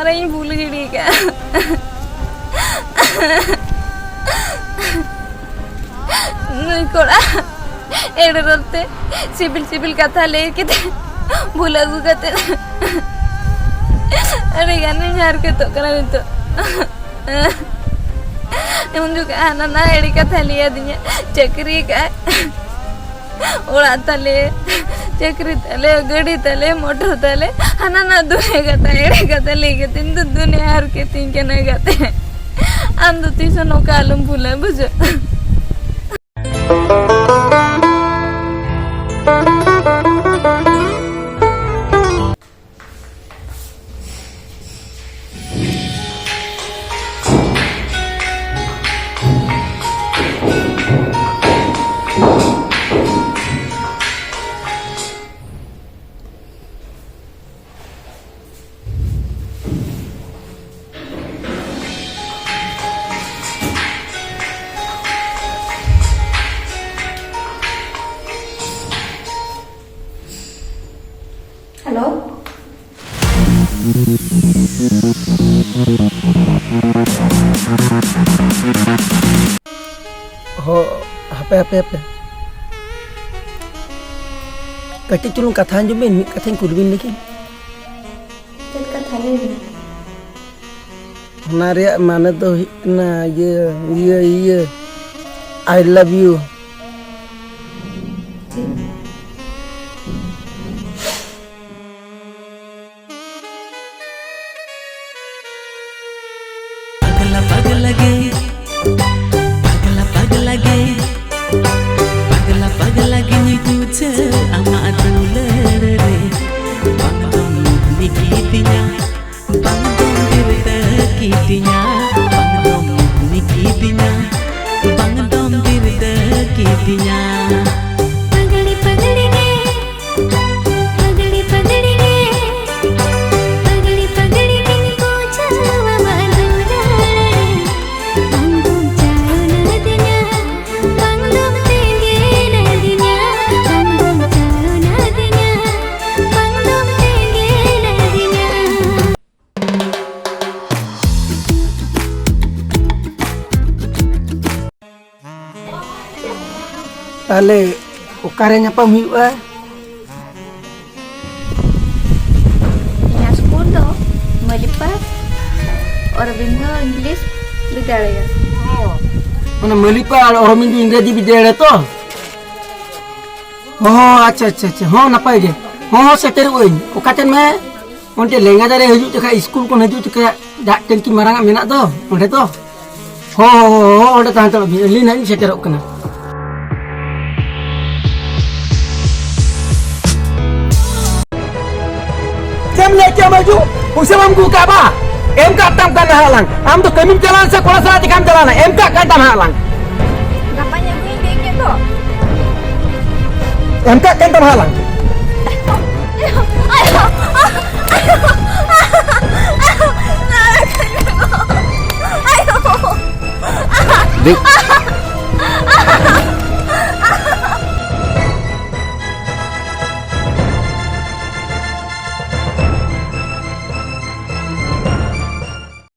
रे भूल गिड़ी का नुई कोड़ा एड़े रते सिबिल सिबिल कथा लेके भूला गुगते अरे गाने झार के तो करा तो एमन जो आना ना एड़ी कथा लिया दिया चक्री का ओड़ा तले चक्री तले गड़ी तले मोटर तले आना ना दुने कथा एड़ी कथा लेके तीन तो दुने हार के तीन के ना गाते आम तो तीसो नो कालम भूला बुझो हेलो हो हापे हापे हापे कटी चुलुंग कथा अंजुमें मिद कथा कुलबिन लेकिन चल कथा ले होना रे माने तो ना ये आई लव यू पगला पगला गे नी तुझे अमा दुलर रे बंदम निकीतिया बंदम दिरता कीतिया बंदम निकीतिया बंदम दिरता कीतिया पगड़ी पगड़ी रे पगड़ी पगड़ी रे पगड़ी पगड़ी रे पूछा अमा दुलर रे बंदम चारो न दिना बंदम तेगे न दिना बंदम चारो न दिना बंदम तेगे न दिना ताले ओकारे nyapam हुआ यहाँ स्कूल तो मलिपास और बिंदु इंग्लिश विद्यालय mana melipa orang minggu इंग्रजी विद्यालय तो हो अच्छा अच्छा अच्छा हो नापाय गे हो सेटर ओइन ओकाटेन में onte lenga dare haju teka school को हजू तक dak टंकी marang मेना तो onde तो हो onde tahan तो li nai seterok kana Jam leca maju, usah mampu kaba. MK tam kan halang. Am tu kami jalan sekolah saat kami jalan. MK kan tam halang. Ngapain gue kayak gitu? MK kan tam halang. Ayo. Dik,